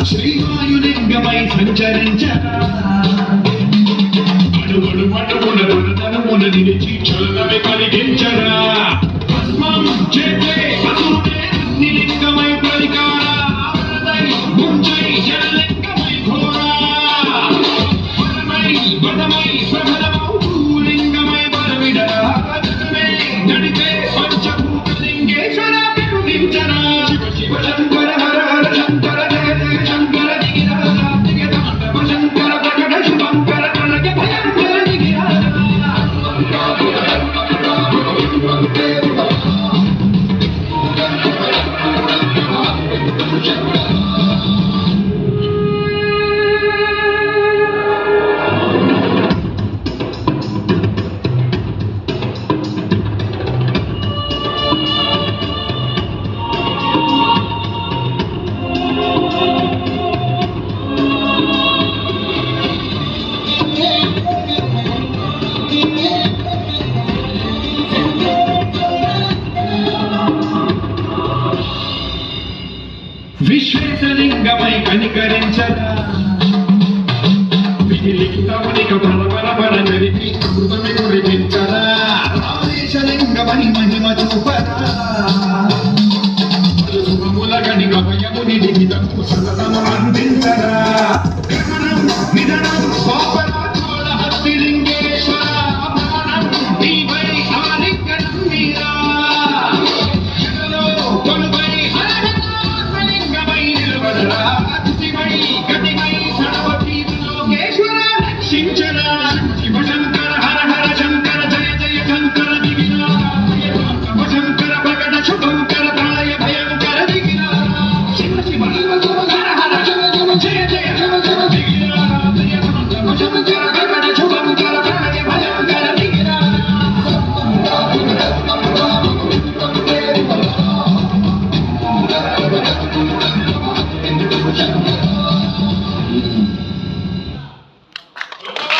శ్రీవాయులింగమై సంచరించరా అడుగుడు పట్టుకున్న దురదనమున నిలిచి చలనమే కలిగించరా భస్మం చేసే అసురుడే నిలింగమై పలికారా ముంచై జనలింగమై ఘోరా పరమై వదమై ప్రబలమౌ లింగమై బలవిడరా నడిపే పంచభూతలింగేశ్వర వినుదించరా శివ శివ శంకర హర హర శంకర జయ జయ శంకర దిగిరా దిగ తాండవ శంకర ప్రకట శుభంకర ప్రళయ భయంకర దిగిరా విశ్వేశలింగమై కనికరించరా విలిఖితమునిక బల బల జరిపి అమృతమి కురిపించరా రామేశలింగమై మహిమ చూపరా శుభముల గణిక భయముని లిఖితము సతతము అందించరా నిధనం పాపరాజోళ హస్తిలింగేశ్వర ప్రాణం నీవై ఆలింగనం మీరా కొలువై గతిమై సర్వతీ లోకేశ్వర రక్షించరా శివ